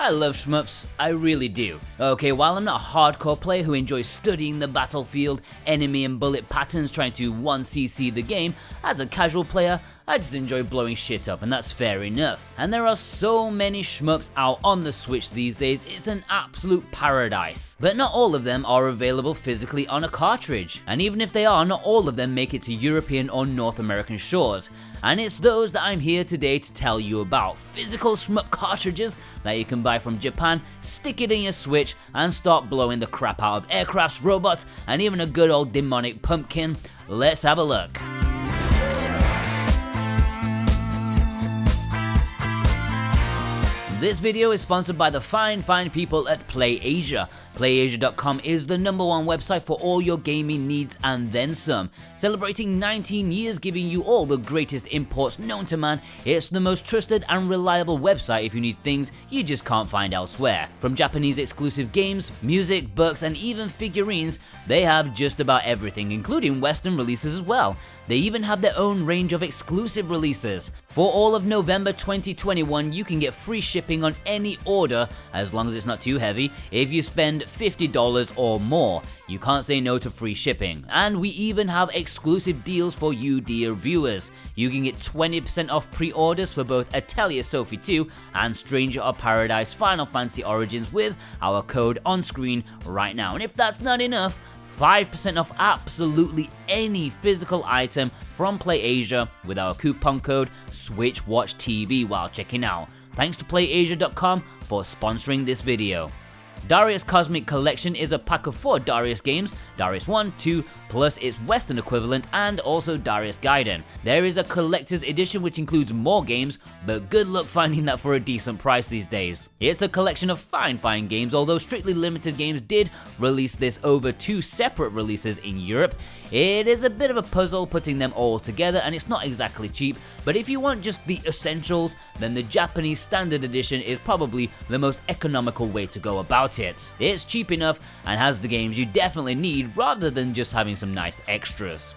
I love shmups, I really do. Okay, while I'm not a hardcore player who enjoys studying the battlefield, enemy and bullet patterns trying to 1cc the game, as a casual player, I just enjoy blowing shit up, and that's fair enough. And there are so many shmups out on the Switch these days, it's an absolute paradise. But not all of them are available physically on a cartridge, and even if they are, not all of them make it to European or North American shores. And it's those that I'm here today to tell you about. Physical shmup cartridges that you can buy from Japan, stick it in your Switch, and start blowing the crap out of aircrafts, robots, and even a good old demonic pumpkin. Let's have a look. This video is sponsored by the fine people at PlayAsia. PlayAsia.com is the #1 website for all your gaming needs and then some. Celebrating 19 years giving you all the greatest imports known to man, it's the most trusted and reliable website if you need things you just can't find elsewhere. From Japanese exclusive games, music, books, and even figurines, they have just about everything, including Western releases as well. They even have their own range of exclusive releases. For all of November 2021, you can get free shipping on any order, as long as it's not too heavy, if you spend $50 or more. You can't say no to free shipping. And we even have exclusive deals for you dear viewers. You can get 20% off pre-orders for both Atelier Sophie 2 and Stranger of Paradise Final Fantasy Origins with our code on screen right now. And if that's not enough, 5% off absolutely any physical item from PlayAsia with our coupon code SwitchWatchTV while checking out. Thanks to PlayAsia.com for sponsoring this video. Darius Cozmic Collection is a pack of 4 Darius games, Darius I, II, plus its Western equivalent, and also Darius Gaiden. There is a collector's edition which includes more games, but good luck finding that for a decent price these days. It's a collection of fine games, although Strictly Limited Games did release this over 2 separate releases in Europe. It is a bit of a puzzle putting them all together, and it's not exactly cheap, but if you want just the essentials, then the Japanese Standard Edition is probably the most economical way to go about it. It's cheap enough and has the games you definitely need rather than just having some nice extras.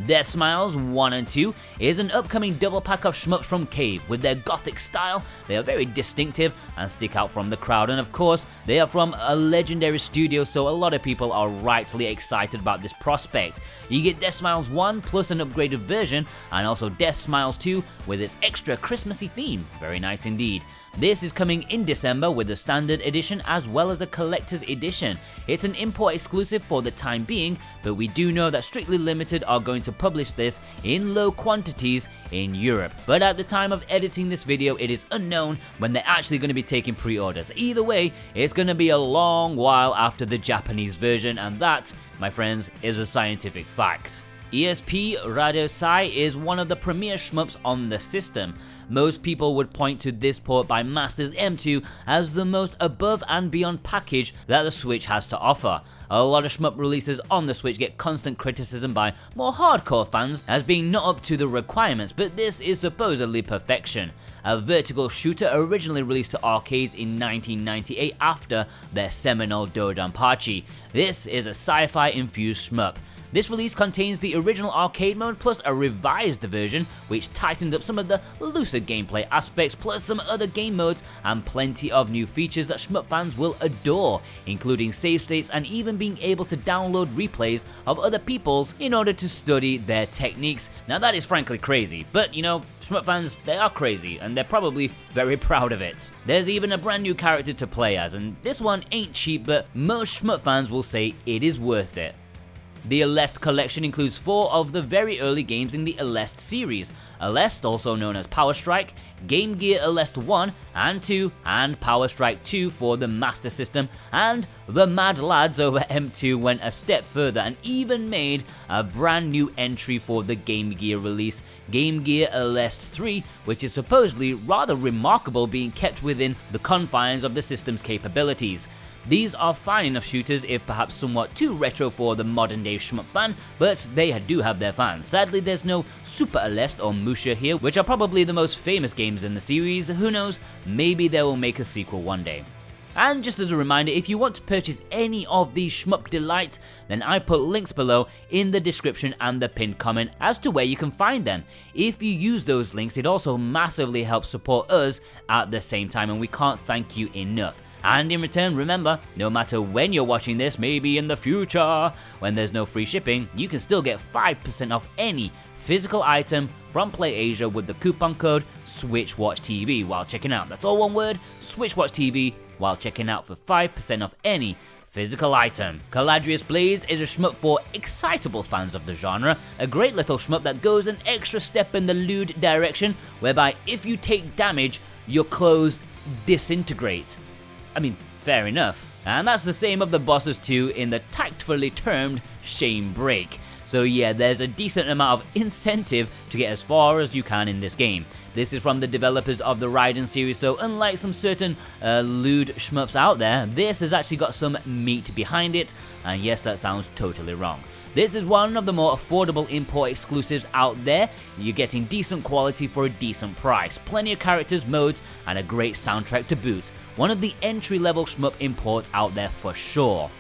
Deathsmiles I and II is an upcoming double pack of shmups from Cave. With their gothic style, they are very distinctive and stick out from the crowd, and of course, they are from a legendary studio, so a lot of people are rightfully excited about this prospect. You get Deathsmiles 1 plus an upgraded version, and also Deathsmiles 2 with its extra Christmassy theme. Very nice indeed. This is coming in December with the standard edition as well as a collector's edition. It's an import exclusive for the time being, but we do know that Strictly Limited are going to publish this in low quantities in Europe. But at the time of editing this video, it is unknown when they're actually going to be taking pre-orders. Either way, it's going to be a long while after the Japanese version, and that, my friends, is a scientific fact. ESP Rade Psi is one of the premier shmups on the system. Most people would point to this port by Masters M2 as the most above and beyond package that the Switch has to offer. A lot of shmup releases on the Switch get constant criticism by more hardcore fans as being not up to the requirements, but this is supposedly perfection. A vertical shooter originally released to arcades in 1998 after their seminal Dodonpachi. This is a sci-fi infused shmup. This release contains the original arcade mode plus a revised version which tightened up some of the looser gameplay aspects, plus some other game modes and plenty of new features that shmup fans will adore, including save states and even being able to download replays of other people's in order to study their techniques. Now that is frankly crazy, but you know, shmup fans, they are crazy and they're probably very proud of it. There's even a brand new character to play as, and this one ain't cheap, but most shmup fans will say it is worth it. The Aleste Collection includes 4 of the very early games in the Aleste series. Aleste, also known as Power Strike, Game Gear Aleste 1 and 2, and Power Strike 2 for the Master System, and the Mad Lads over M2 went a step further and even made a brand new entry for the Game Gear release, Game Gear Aleste 3, which is supposedly rather remarkable being kept within the confines of the system's capabilities. These are fine enough shooters if perhaps somewhat too retro for the modern day shmup fan, but they do have their fans. Sadly, there's no Super Aleste or Musha here, which are probably the most famous games in the series. Who knows, maybe they will make a sequel one day. And just as a reminder, if you want to purchase any of these shmup delights, then I put links below in the description and the pinned comment as to where you can find them. If you use those links, it also massively helps support us at the same time, and we can't thank you enough. And in return, remember, no matter when you're watching this, maybe in the future, when there's no free shipping, you can still get 5% off any physical item from PlayAsia with the coupon code SwitchWatchTV while checking out. That's all one word, SwitchWatchTV, while checking out for 5% off any physical item. Caladrius Blaze is a shmup for excitable fans of the genre, a great little shmup that goes an extra step in the lewd direction, whereby if you take damage, your clothes disintegrate. I mean, fair enough. And that's the same of the bosses too in the tactfully termed Shame Break. So yeah, there's a decent amount of incentive to get as far as you can in this game. This is from the developers of the Raiden series, so unlike some certain lewd shmups out there, this has actually got some meat behind it, and yes, that sounds totally wrong. This is one of the more affordable import exclusives out there. You're getting decent quality for a decent price, plenty of characters, modes, and a great soundtrack to boot. One of the entry-level shmup imports out there for sure.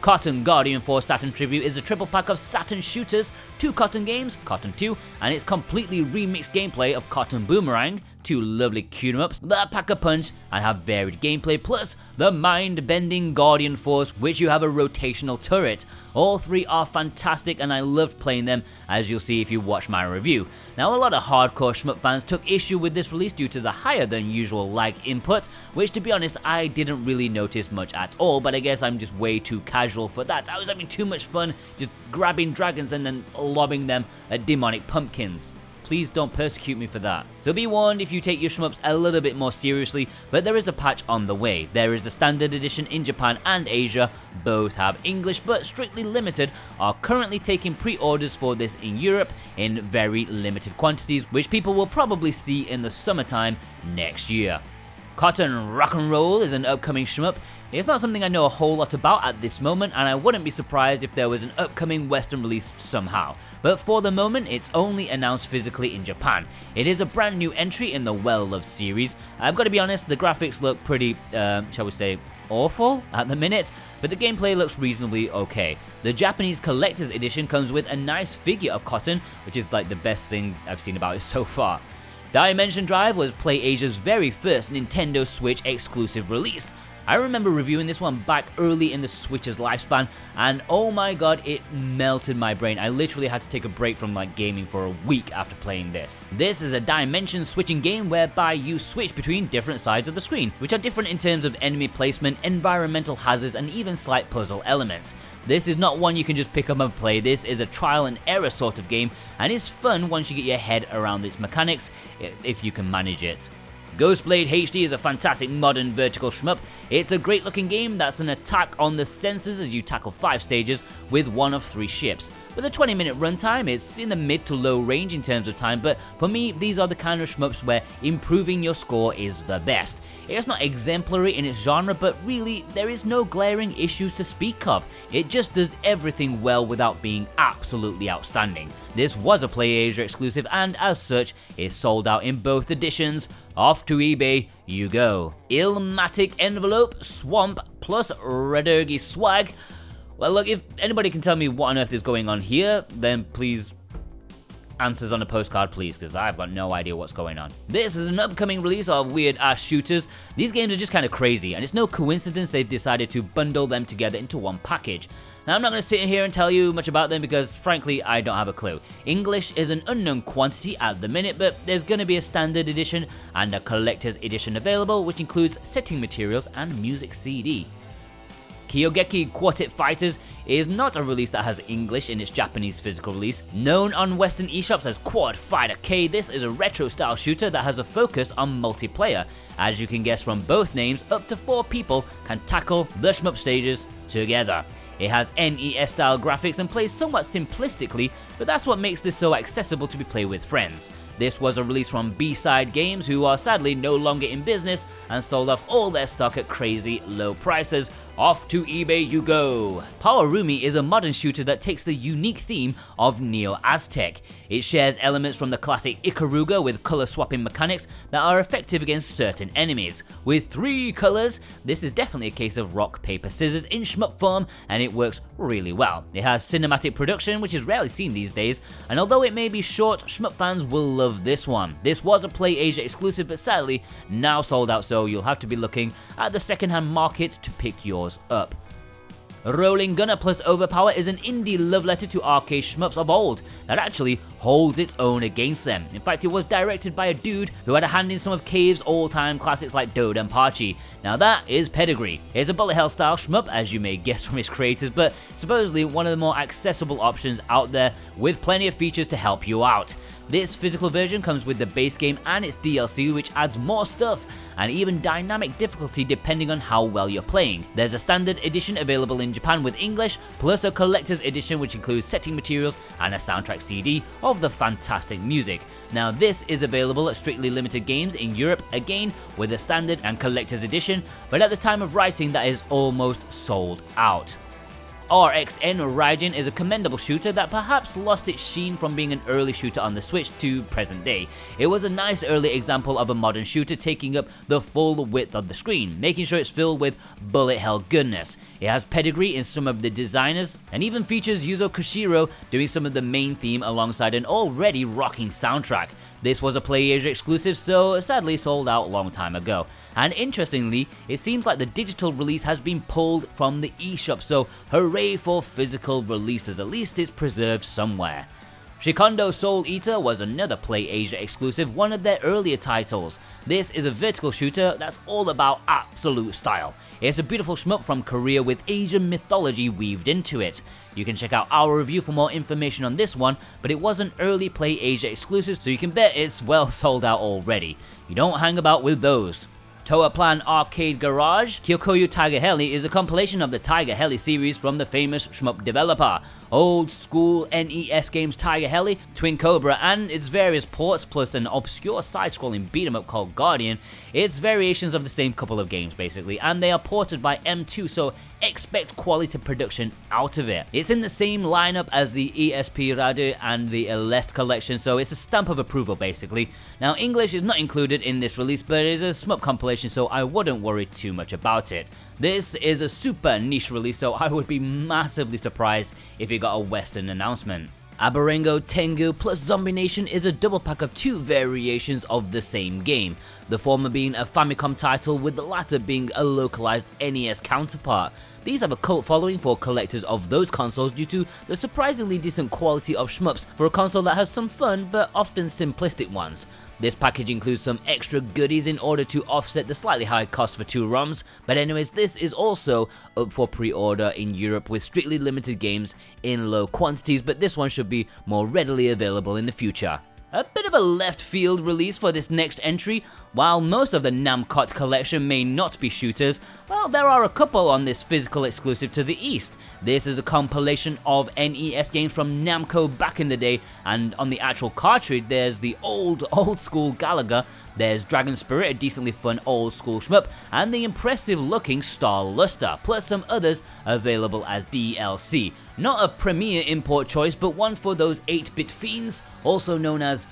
Cotton Guardian Force Saturn Tribute is a triple pack of Saturn shooters, 2 Cotton games, Cotton 2, and its completely remixed gameplay of Cotton Boomerang, 2 lovely cute-em-ups that pack a punch and have varied gameplay, plus the mind-bending Guardian Force, which you have a rotational turret. All 3 are fantastic and I loved playing them, as you'll see if you watch my review. Now, a lot of hardcore shmup fans took issue with this release due to the higher than usual lag input, which to be honest I didn't really notice much at all, but I guess I'm just way too casual for that. I was having too much fun just grabbing dragons and then lobbing them at demonic pumpkins. Please don't persecute me for that. So be warned if you take your shmups a little bit more seriously, but there is a patch on the way. There is the standard edition in Japan and Asia, both have English but strictly limited, are currently taking pre-orders for this in Europe in very limited quantities, which people will probably see in the summertime next year. Cotton Rock and Roll is an upcoming shmup. It's not something I know a whole lot about at this moment, and I wouldn't be surprised if there was an upcoming Western release somehow. But for the moment, it's only announced physically in Japan. It is a brand new entry in the well-loved series. I've got to be honest, the graphics look pretty, shall we say, awful at the minute, but the gameplay looks reasonably okay. The Japanese collector's edition comes with a nice figure of Cotton, which is like the best thing I've seen about it so far. Dimension Drive was PlayAsia's very first Nintendo Switch exclusive release. I remember reviewing this one back early in the Switch's lifespan, and oh my god, it melted my brain. I literally had to take a break from gaming for a week after playing this. This is a dimension switching game whereby you switch between different sides of the screen, which are different in terms of enemy placement, environmental hazards, and even slight puzzle elements. This is not one you can just pick up and play. This is a trial and error sort of game, and it's fun once you get your head around its mechanics, if you can manage it. Ghostblade HD is a fantastic modern vertical shmup. It's a great looking game that's an attack on the senses as you tackle 5 stages with one of 3 ships. With a 20-minute runtime, it's in the mid to low range in terms of time, but for me, these are the kind of shmups where improving your score is the best. It's not exemplary in its genre, but really, there is no glaring issues to speak of. It just does everything well without being absolutely outstanding. This was a PlayAsia exclusive, and as such, is sold out in both editions. Off to eBay you go. Illmatic Envelope, Swamp, plus Radirgy swag. Well, look, if anybody can tell me what on earth is going on here, then please, answers on a postcard, please, because I've got no idea what's going on. This is an upcoming release of weird-ass shooters. These games are just kind of crazy, and it's no coincidence they've decided to bundle them together into one package. Now, I'm not going to sit here and tell you much about them because, frankly, I don't have a clue. English is an unknown quantity at the minute, but there's going to be a standard edition and a collector's edition available, which includes setting materials and music CD. Kyogeki Quartet Fighters is not a release that has English in its Japanese physical release. Known on Western eShops as Quad Fighter K, this is a retro-style shooter that has a focus on multiplayer. As you can guess from both names, up to 4 people can tackle the shmup stages together. It has NES-style graphics and plays somewhat simplistically, but that's what makes this so accessible to be played with friends. This was a release from B-Side Games, who are sadly no longer in business and sold off all their stock at crazy low prices. Off to eBay you go! Pawarumi is a modern shooter that takes the unique theme of Neo-Aztec. It shares elements from the classic Ikaruga with color swapping mechanics that are effective against certain enemies. With 3 colors, this is definitely a case of rock, paper, scissors in shmup form, and it works really well. It has cinematic production, which is rarely seen these days, and although it may be short, shmup fans will love this one. This was a Play Asia exclusive, but sadly now sold out, so you'll have to be looking at the second-hand market to pick yours up. Rolling Gunner plus Overpower is an indie love letter to arcade shmups of old that actually holds its own against them. In fact, it was directed by a dude who had a hand in some of Cave's all-time classics like Doda and Pachi. Now that is pedigree. It's a bullet hell style shmup, as you may guess from its creators, but supposedly one of the more accessible options out there with plenty of features to help you out. This physical version comes with the base game and its DLC, which adds more stuff and even dynamic difficulty depending on how well you're playing. There's a standard edition available in Japan with English, plus a collector's edition which includes setting materials and a soundtrack CD of the fantastic music. Now this is available at Strictly Limited Games in Europe, again with a standard and collector's edition, but at the time of writing that is almost sold out. RXN Raijin is a commendable shooter that perhaps lost its sheen from being an early shooter on the Switch to present day. It was a nice early example of a modern shooter taking up the full width of the screen, making sure it's filled with bullet hell goodness. It has pedigree in some of the designers, and even features Yuzo Koshiro doing some of the main theme alongside an already rocking soundtrack. This was a Play Asia exclusive, so sadly sold out a long time ago. And interestingly, it seems like the digital release has been pulled from the eShop, so hooray for physical releases, at least it's preserved somewhere. Shikhondo Soul Eater was another Play Asia exclusive, one of their earlier titles. This is a vertical shooter that's all about absolute style. It's a beautiful shmup from Korea with Asian mythology weaved into it. You can check out our review for more information on this one, but it was an early Play Asia exclusive, so you can bet it's well sold out already. You don't hang about with those. Toaplan Arcade Garage Kyukyoku Tiger-Heli is a compilation of the Tiger-Heli series from the famous shmup developer. Old school NES games Tiger-Heli, Twin Cobra, and its various ports, plus an obscure side-scrolling beat-em-up called Guardian. It's variations of the same couple of games basically, and they are ported by M2, so expect quality production out of it. It's in the same lineup as the ESP Rade and the Aleste Collection, so it's a stamp of approval basically. Now English is not included in this release, but it is a shmup compilation, so I wouldn't worry too much about it. This is a super niche release, so I would be massively surprised if it got a Western announcement. Aberenbo Tengu plus Zombie Nation is a double pack of 2 variations of the same game, the former being a Famicom title with the latter being a localized NES counterpart. These have a cult following for collectors of those consoles due to the surprisingly decent quality of shmups for a console that has some fun but often simplistic ones. This package includes some extra goodies in order to offset the slightly high cost for 2 ROMs, but anyways, this is also up for pre-order in Europe with Strictly Limited Games in low quantities, but this one should be more readily available in the future. A bit of a left field release for this next entry. While most of the Namcot Collection may not be shooters, well, there are a couple on this physical exclusive to the east. This is a compilation of NES games from Namco back in the day, and on the actual cartridge there's the old school Galaga, there's Dragon Spirit, a decently fun old school shmup, and the impressive looking Star Luster, plus some others available as DLC. Not a premier import choice, but one for those 8-bit fiends, also known as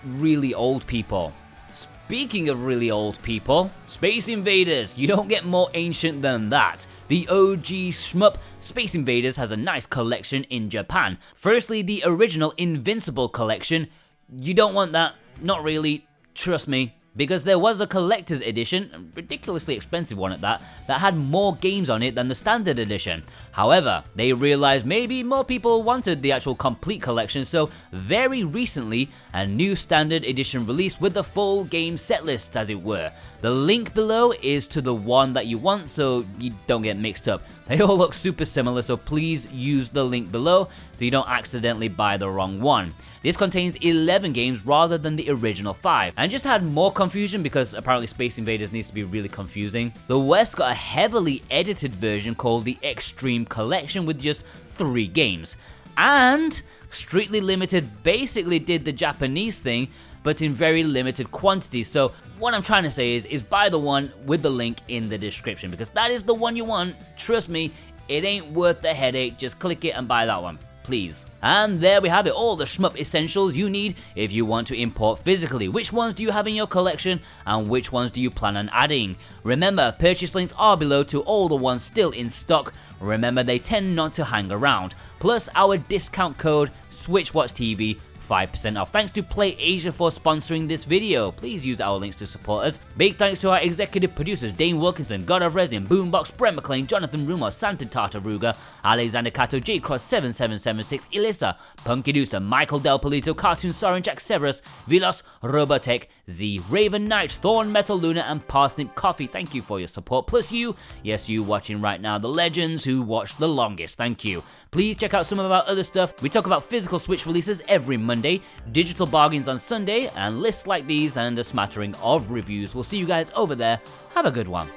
really old people. Speaking of really old people, Space Invaders, you don't get more ancient than that. The OG shmup, Space Invaders, has a nice collection in Japan. Firstly, the original Invincible collection. You don't want that, not really, trust me. Because there was a collector's edition, a ridiculously expensive one at that had more games on it than the standard edition. However, they realized maybe more people wanted the actual complete collection, so very recently, a new standard edition released with the full game set list, as it were. The link below is to the one that you want, so you don't get mixed up. They all look super similar, so please use the link below so you don't accidentally buy the wrong one. This contains 11 games rather than the original 5, and just had more confusion because apparently Space Invaders needs to be really confusing. The West got a heavily edited version called the Extreme Collection with just 3 games. And Strictly Limited basically did the Japanese thing but in very limited quantities. So what I'm trying to say is buy the one with the link in the description, because that is the one you want. Trust me, it ain't worth the headache. Just click it and buy that one, please. And there we have it, all the shmup essentials you need if you want to import physically. Which ones do you have in your collection and which ones do you plan on adding? Remember, purchase links are below to all the ones still in stock. Remember, they tend not to hang around. Plus our discount code SwitchWatchTV, 5% off. Thanks to Play Asia for sponsoring this video. Please use our links to support us. Big thanks to our executive producers Dane Wilkinson, God of Resin, Boombox, Brent McLean, Jonathan Rumor, Santa Tartaruga, Alexander Cato, J Cross 7776, Elissa, Punkidusa, Michael Del Polito, Cartoon Soren, Jack Severus, Vilos, Robotech, Z, Raven Knight, Thorn Metal Luna, and Parsnip Coffee. Thank you for your support. Plus you, yes, you watching right now, the legends who watched the longest. Thank you. Please check out some of our other stuff. We talk about physical Switch releases every Monday, digital bargains on Sunday, and lists like these and a smattering of reviews. We'll see you guys over there. Have a good one.